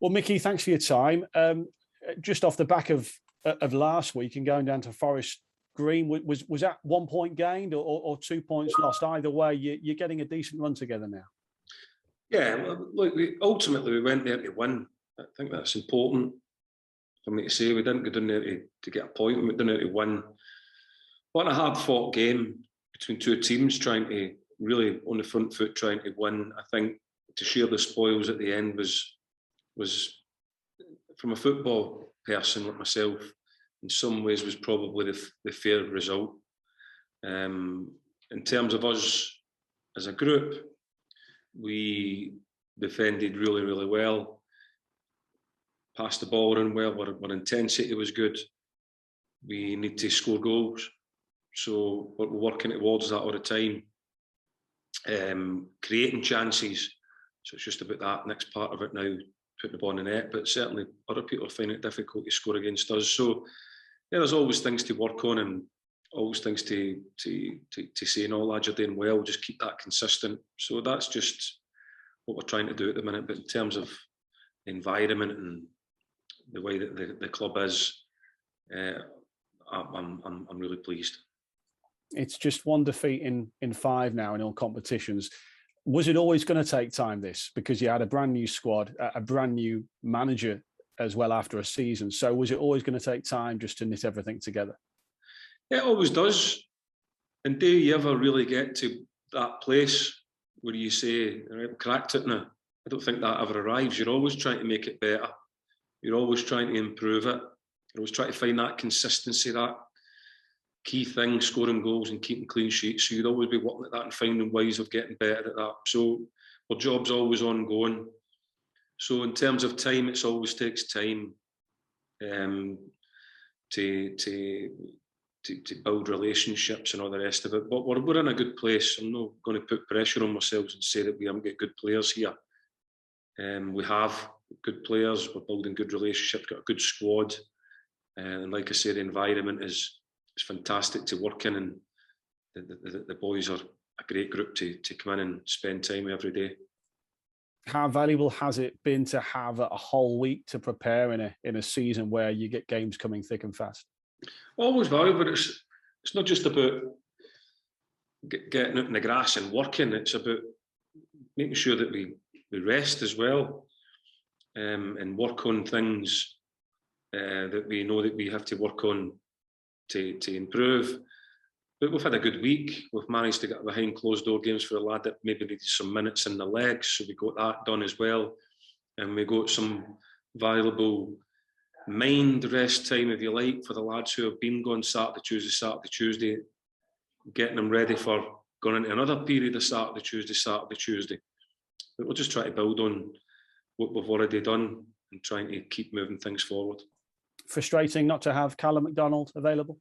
Well, Micky, thanks for your time. Just off the back of last week and going down to Forest Green, was that 1 point gained or 2 points lost? Either way, you're getting a decent run together now. Yeah, well, look, ultimately we went there to win. I think that's important for me to say. We didn't go down there to get a point. We went down there to win. What a hard-fought game between two teams, trying to really on the front foot, trying to win. I think to share the spoils at the end was from a football person like myself, in some ways was probably the fair result. In terms of us as a group, we defended really, really well, passed the ball around well, our intensity was good. We need to score goals, so we're working towards that all the time. Creating chances, so it's just about that next part of it now, putting the ball in the net, but certainly other people are finding it difficult to score against us. So yeah, there's always things to work on and always things to say, no, lads, you're doing well, just keep that consistent. So that's just what we're trying to do at the minute. But in terms of the environment and the way that the club is, I'm really pleased. It's just one defeat in 5 now in all competitions. Was it always going to take time, this? Because you had a brand new squad, a brand new manager as well after a season. So was it always going to take time just to knit everything together? It always does. And do you ever really get to that place where you say, I've cracked it now? I don't think that ever arrives. You're always trying to make it better. You're always trying to improve it. You're always trying to find that consistency, that key thing, scoring goals and keeping clean sheets. So you'd always be working at that and finding ways of getting better at that. So our job's always ongoing. So in terms of time, it always takes time to build relationships and all the rest of it. But we're in a good place. I'm not going to put pressure on ourselves and say that we haven't got good players here. We have good players. We're building good relationships. Got a good squad, and like I said, the environment is fantastic to work in, and the boys are a great group to come in and spend time with every day. How valuable has it been to have a whole week to prepare in a season where you get games coming thick and fast? Always valuable, but it's not just about getting out in the grass and working. It's about making sure that we rest as well, and work on things that we know that we have to work on to improve. But we've had a good week. We've managed to get behind closed door games for a lad that maybe needed some minutes in the legs, so we got that done as well. And we got some valuable mind rest time, if you like, for the lads who have been gone Saturday, Tuesday, getting them ready for going into another period of Saturday, Tuesday. But we'll just try to build on what we've already done and trying to keep moving things forward. Frustrating not to have Callum McDonald available?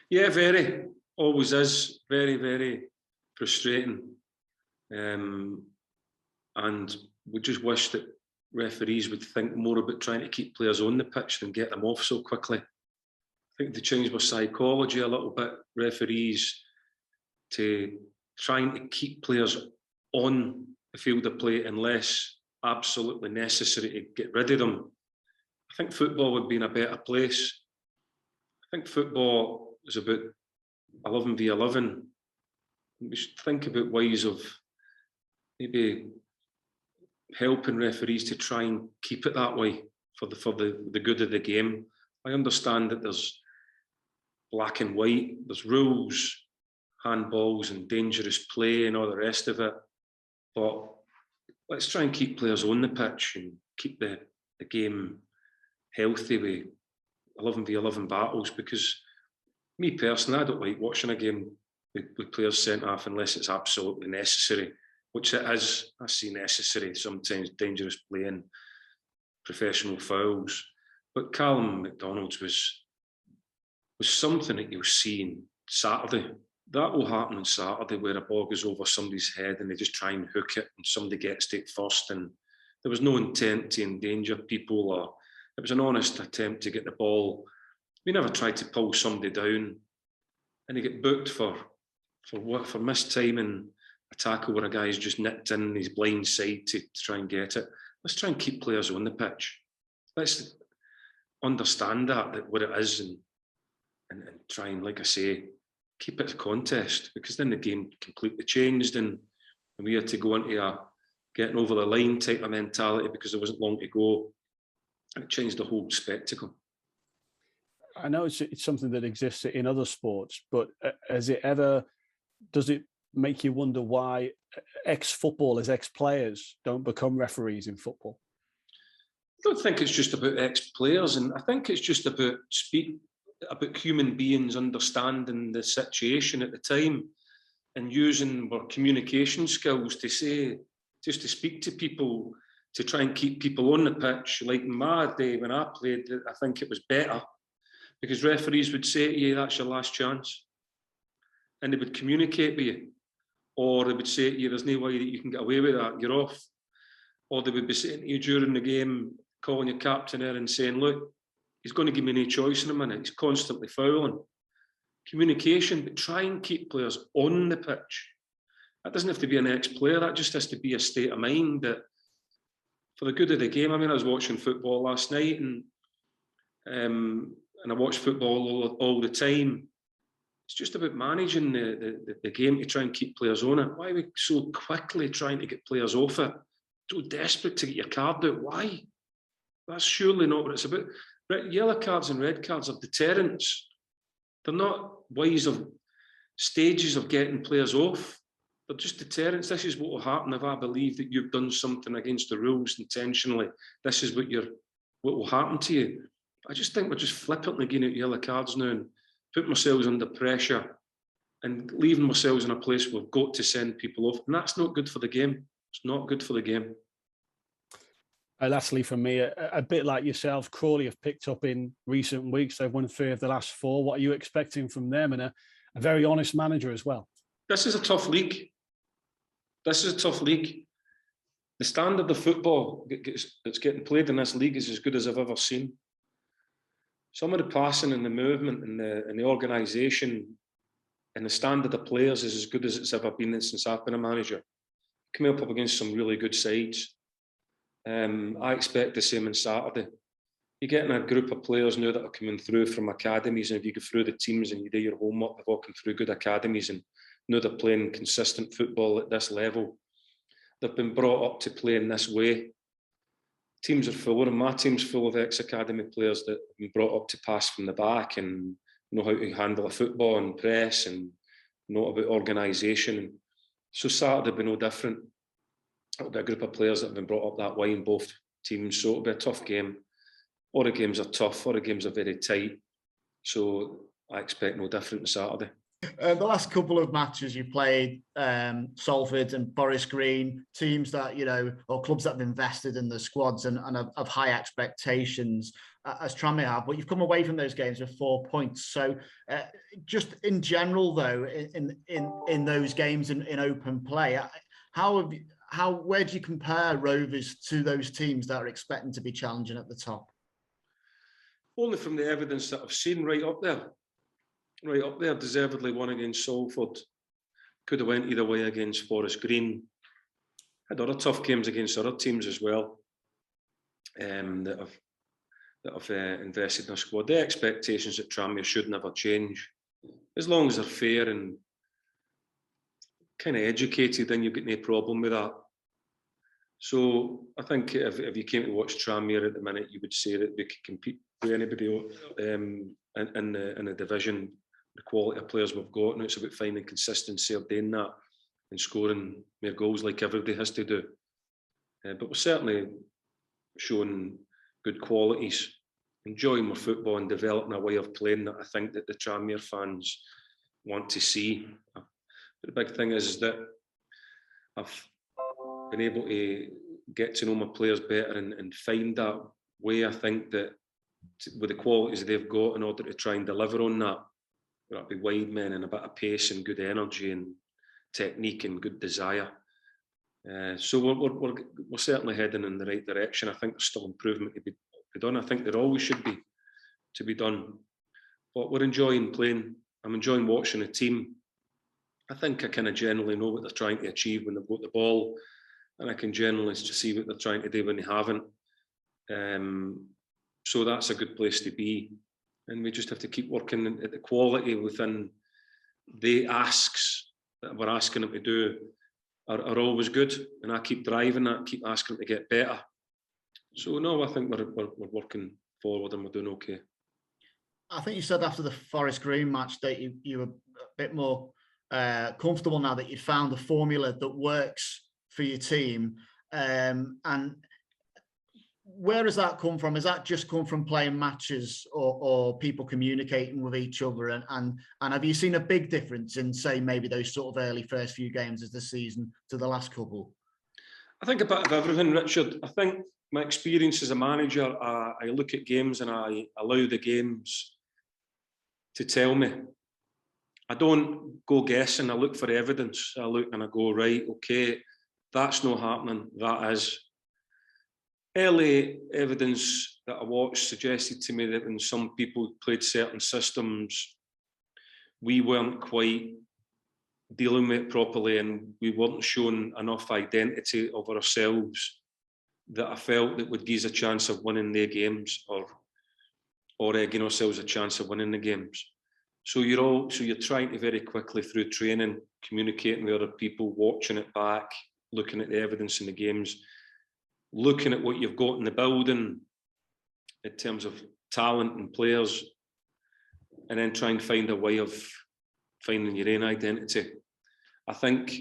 Yeah, very. Always is. Very, very frustrating. And we just wish that referees would think more about trying to keep players on the pitch than get them off so quickly. I think they change their psychology a little bit, referees, to trying to keep players on the field of play unless absolutely necessary to get rid of them. I think football would be in a better place. I think football is about 11v11. We should think about ways of maybe helping referees to try and keep it that way for the good of the game. I understand that there's black and white, there's rules, handballs and dangerous play and all the rest of it. But let's try and keep players on the pitch and keep the game healthy with 11v11 battles, because me personally, I don't like watching a game with players sent off unless it's absolutely necessary, which it is. I see necessary, sometimes dangerous play and professional fouls. But Callum McDonald was something that you'll see on Saturday. That will happen on Saturday, where a ball goes over somebody's head and they just try and hook it and somebody gets to it first, and there was no intent to endanger people, or it was an honest attempt to get the ball. We never tried to pull somebody down, and he get booked for mistiming a tackle where a guy's just nipped in his blind side to try and get it. let's try and keep players on the pitch. Let's understand that what it is, and try and, like I say, keep it a contest, because then the game completely changed, and we had to go into a getting over the line type of mentality because there wasn't long to go, and it changed the whole spectacle. I know it's something that exists in other sports, but does it make you wonder why ex-footballers, ex-players don't become referees in football? I don't think it's just about ex-players, and I think it's just about human beings understanding the situation at the time and using our communication skills to speak to people, to try and keep people on the pitch. Like in my day when I played, I think it was better because referees would say to you, that's your last chance. And they would communicate with you. Or they would say to you, there's no way that you can get away with that, you're off. Or they would be saying to you during the game, calling your captain there and saying, look, he's going to give me no choice in a minute, he's constantly fouling. Communication, but try and keep players on the pitch. That doesn't have to be an ex-player, that just has to be a state of mind that for the good of the game. I mean, I was watching football last night, and I watch football all the time. It's just about managing the game to try and keep players on it. Why are we so quickly trying to get players off it? So desperate to get your card out. Why? That's surely not what it's about. Yellow cards and red cards are deterrents. They're not ways of stages of getting players off. They're just deterrents. This is what will happen if I believe that you've done something against the rules intentionally. This is what will happen to you. I just think we're just flippantly giving out yellow cards now and putting ourselves under pressure and leaving ourselves in a place where we've got to send people off. And that's not good for the game. It's not good for the game. Lastly, from me, a bit like yourself, Crawley have picked up in recent weeks. They've won 3 of the last 4. What are you expecting from them? And a very honest manager as well. This is a tough league. This is a tough league. The standard of football that's getting played in this league is as good as I've ever seen. Some of the passing and the movement and the organisation and the standard of players is as good as it's ever been since I've been a manager. Coming up against some really good sides. I expect the same on Saturday. You're getting a group of players now that are coming through from academies, and if you go through the teams and you do your homework, they've all come through good academies, and now they're playing consistent football at this level. They've been brought up to play in this way. Teams are full of them. My team's full of ex-academy players that have been brought up to pass from the back and know how to handle a football and press and know about organisation. So Saturday will be no different. It'll be a group of players that have been brought up that way in both teams. So it'll be a tough game. All the games are tough. All the games are very tight. So I expect no different on Saturday. The last couple of matches you played, Salford and Forest Green, teams that, or clubs that have invested in the squads and have high expectations, as Tranmere have, but you've come away from those games with 4 points. So just in general, though, in those games in open play, where do you compare Rovers to those teams that are expecting to be challenging at the top? Only from the evidence that I've seen right up there. Right up there, deservedly won against Salford. Could have went either way against Forest Green. Had other tough games against other teams as well that have invested in their squad. The expectations at Tranmere should never change. As long as they're fair and kind of educated, then you've got no problem with that. So I think if you came to watch Tranmere at the minute, you would say that they could compete with anybody in the division. The quality of players we've got, and it's about finding consistency of doing that and scoring more goals like everybody has to do. But we're certainly showing good qualities, enjoying our football and developing a way of playing that I think that the Tranmere fans want to see. But the big thing is that I've been able to get to know my players better and find that way. I think that with the qualities they've got, in order to try and deliver on that, whether it be wide men and a bit of pace and good energy and technique and good desire. So we're certainly heading in the right direction. I think there's still improvement to be done. I think there always should be to be done. But we're enjoying playing. I'm enjoying watching the team. I think I kind of generally know what they're trying to achieve when they've got the ball. and I can generally see what they're trying to do when they haven't. So that's a good place to be. And we just have to keep working at the quality within the asks that we're asking them to do are always good. And I keep driving that, keep asking them to get better. So no, I think we're working forward and we're doing okay. I think you said after the Forest Green match that you were a bit more comfortable now that you'd found a formula that works for your team. And where does that come from? Has that just come from playing matches or people communicating with each other? And have you seen a big difference in, say, maybe those sort of early first few games of the season to the last couple? I think a bit of everything, Richard. I think my experience as a manager, I look at games and I allow the games to tell me. I don't go guessing. I look for evidence. I look and I go, right, okay, that's not happening. That is. Early evidence that I watched suggested to me that when some people played certain systems, we weren't quite dealing with it properly and we weren't showing enough identity of ourselves that I felt that would give us a chance of winning their games or giving ourselves a chance of winning the games. So you're trying to very quickly through training, communicating with other people, watching it back, looking at the evidence in the games, looking at what you've got in the building in terms of talent and players, and then try and find a way of finding your own identity. I think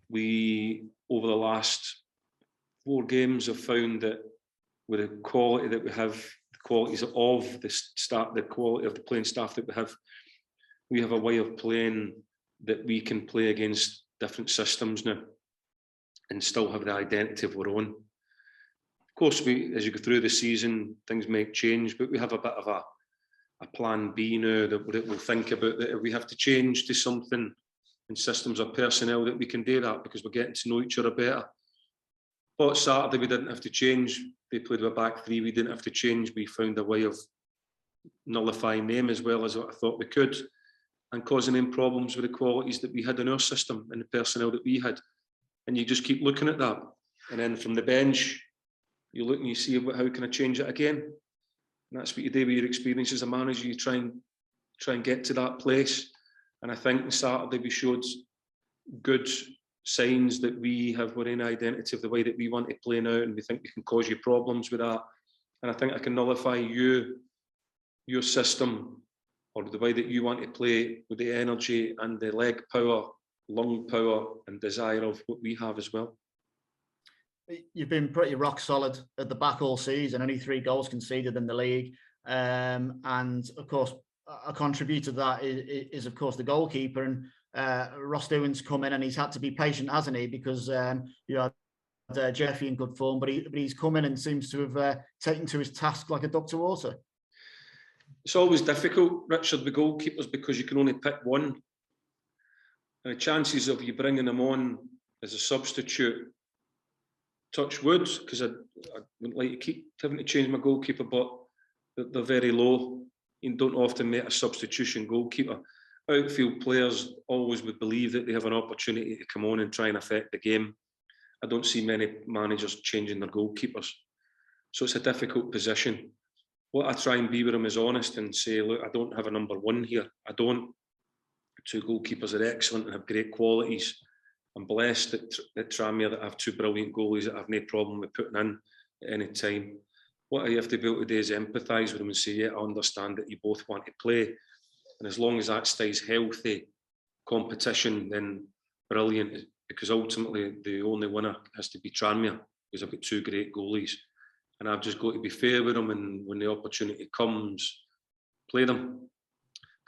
we, over the last 4 games, have found that with the quality that we have, the qualities of the staff, the quality of the playing staff that we have a way of playing that we can play against different systems now and still have the identity of our own. Of course, as you go through the season, things might change, but we have a bit of a plan B now that we'll think about, that if we have to change to something in systems or personnel, that we can do that because we're getting to know each other better. But Saturday we didn't have to change. They played with a back 3. We didn't have to change. We found a way of nullifying them as well as what I thought we could, and causing them problems with the qualities that we had in our system and the personnel that we had. And you just keep looking at that. And then from the bench, you look and you see how can I change it again. And that's what you do with your experience as a manager. You try and get to that place. And I think on Saturday we showed good signs that we have our own identity of the way that we want to play now, and we think we can cause you problems with that. And I think I can nullify your system or the way that you want to play with the energy and the leg power, lung power and desire of what we have as well. You've been pretty rock solid at the back all season, only 3 goals conceded in the league. And of course, a contributor to that is of course the goalkeeper, and Ross Doohan's come in and he's had to be patient, hasn't he? Because you had Jeffy in good form, but he's come in and seems to have taken to his task like a duck to water. It's always difficult, Richard, with goalkeepers because you can only pick one. And the chances of you bringing them on as a substitute, touch wood, because I wouldn't like to keep having to change my goalkeeper, but they're very low. You don't often make a substitution goalkeeper. Outfield players always would believe that they have an opportunity to come on and try and affect the game. I don't see many managers changing their goalkeepers. So it's a difficult position. What I try and be with them is honest and say, look, I don't have a number 1 here. I don't. 2 goalkeepers are excellent and have great qualities. I'm blessed at Tranmere that I have 2 brilliant goalies that I have no problem with putting in at any time. What I have to be able to do is empathise with them and say, yeah, I understand that you both want to play. And as long as that stays healthy competition, then brilliant, because ultimately the only winner has to be Tranmere, because I've got 2 great goalies. And I've just got to be fair with them, and when the opportunity comes, play them.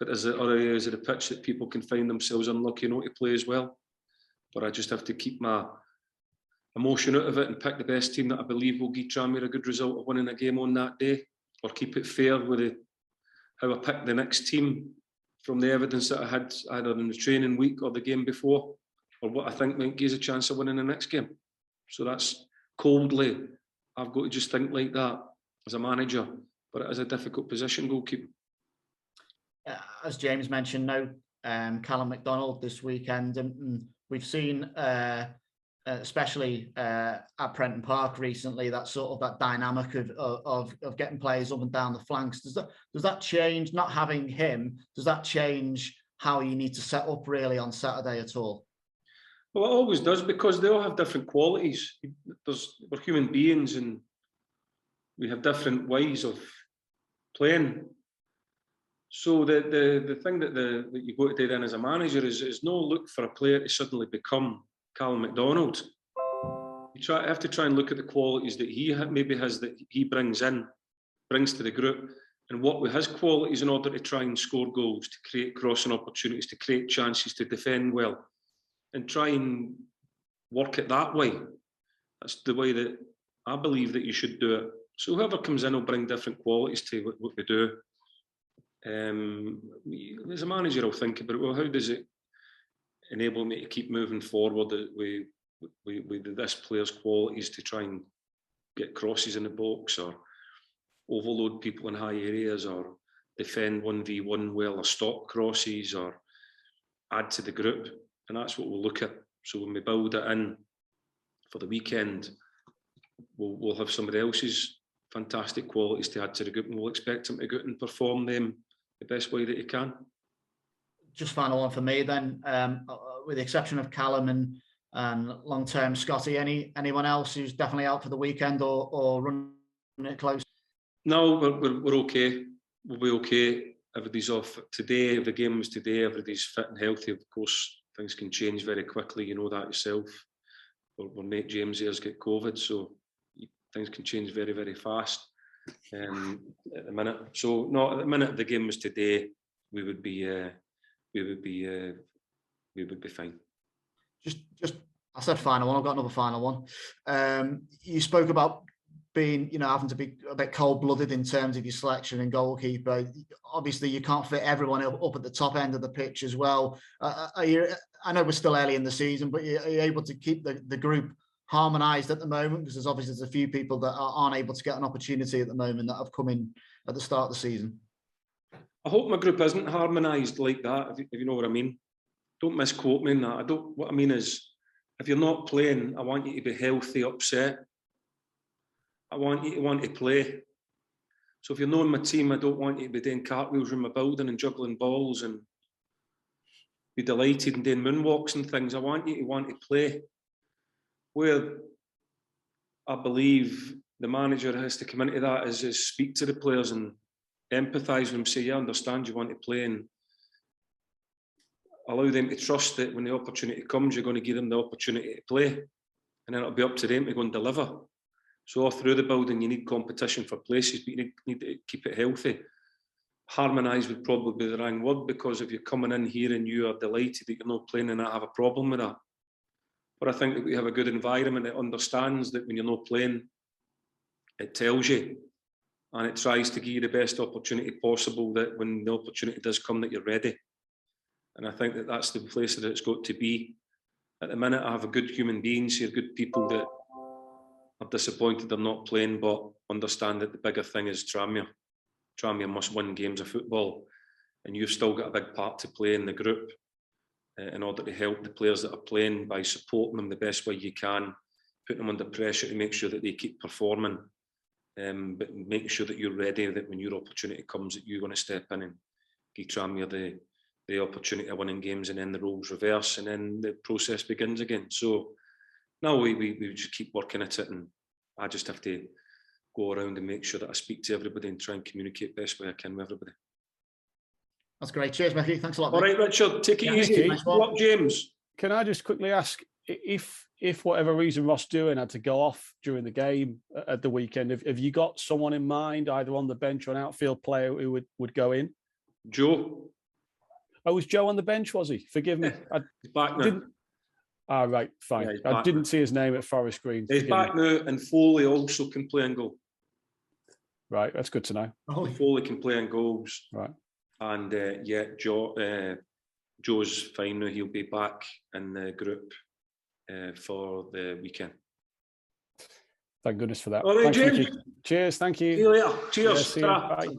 But there's other areas of the pitch that people can find themselves unlucky not to play as well. But I just have to keep my emotion out of it and pick the best team that I believe will give Tranmere a good result of winning a game on that day, or keep it fair with how I pick the next team from the evidence that I had either in the training week or the game before, or what I think might give us a chance of winning the next game. So that's coldly, I've got to just think like that as a manager, but it is a difficult position, goalkeeping. As James mentioned, now Callum McDonald this weekend, and we've seen especially at Prenton Park recently, that sort of that dynamic of getting players up and down the flanks. Does that change, not having him, does that change how you need to set up really on Saturday at all? Well, it always does, because they all have different qualities. We're human beings and we have different ways of playing. So the thing that you go to do then as a manager is no look for a player to suddenly become Callum McDonald. You have to try and look at the qualities that he maybe has, that he brings to the group, and what were his qualities in order to try and score goals, to create crossing opportunities, to create chances, to defend well, and try and work it that way. That's the way that I believe that you should do it. So whoever comes in will bring different qualities to what we do. As a manager, I'll think about, well, how does it enable me to keep moving forward with this player's qualities, to try and get crosses in the box, or overload people in high areas, or defend 1v1 well, or stop crosses, or add to the group. And that's what we'll look at. So when we build it in for the weekend, we'll have somebody else's fantastic qualities to add to the group, and we'll expect him to go out and perform them the best way that he can. Just final one for me then, with the exception of Callum and long-term Scotty, anyone else who's definitely out for the weekend or running it close? No, we're okay. We'll be okay. Everybody's off today. If the game was today, everybody's fit and healthy. Of course, things can change very quickly. You know that yourself. Our mate James here's got COVID, so things can change very, very fast at the minute. So no, at the minute if the game was today, we would be fine. Just I said final one. I've got another final one. You spoke about being, having to be a bit cold-blooded in terms of your selection and goalkeeper. Obviously, you can't fit everyone up at the top end of the pitch as well. I know we're still early in the season, but are you able to keep the group harmonised at the moment? Because there's a few people that aren't able to get an opportunity at the moment that have come in at the start of the season. I hope my group isn't harmonised like that, if you know what I mean. Don't misquote me in that. What I mean is, if you're not playing, I want you to be healthy, upset. I want you to want to play. So if you're not in my team, I don't want you to be doing cartwheels in my building and juggling balls and be delighted and doing moonwalks and things. I want you to want to play. Where I believe the manager has to come into that is speak to the players and empathise with them, say, yeah, I understand you want to play, and allow them to trust that when the opportunity comes, you're going to give them the opportunity to play. And then it'll be up to them to go and deliver. So all through the building, you need competition for places, but you need to keep it healthy. Harmonise would probably be the wrong word, because if you're coming in here and you are delighted that you're not playing, and I have a problem with that. But I think that we have a good environment that understands that when you're not playing, it tells you, and it tries to give you the best opportunity possible, that when the opportunity does come, that you're ready. And I think that that's the place that it's got to be. At the minute, I have a good human beings here, good people that are disappointed they're not playing, but understand that the bigger thing is Tranmere. Tranmere must win games of football, and you've still got a big part to play in the group in order to help the players that are playing by supporting them the best way you can, putting them under pressure to make sure that they keep performing, but making sure that you're ready, that when your opportunity comes, that you're going to step in and give Tranmere the opportunity of winning games, and then the roles reverse, and then the process begins again. So now we just keep working at it, and I just have to go around and make sure that I speak to everybody and try and communicate best way I can with everybody. That's great. Cheers, Micky. Thanks a lot. All right, Richard, take it easy. Nice luck, James. Can I just quickly ask, if whatever reason Ross Doohan had to go off during the game at the weekend, have you got someone in mind, either on the bench or an outfield player who would go in? Joe. Oh, was Joe on the bench, was he? Forgive me. He's back now. Right, fine. I didn't see his name at Forest Green. He's back now, and Foley also can play and goal. Right, that's good to know. Foley can play in goals. Right. And Joe's fine now. He'll be back in the group for the weekend. Thank goodness for that. All right, Thanks, James. Micky. Cheers, thank you. See you later. Cheers. See you. Bye.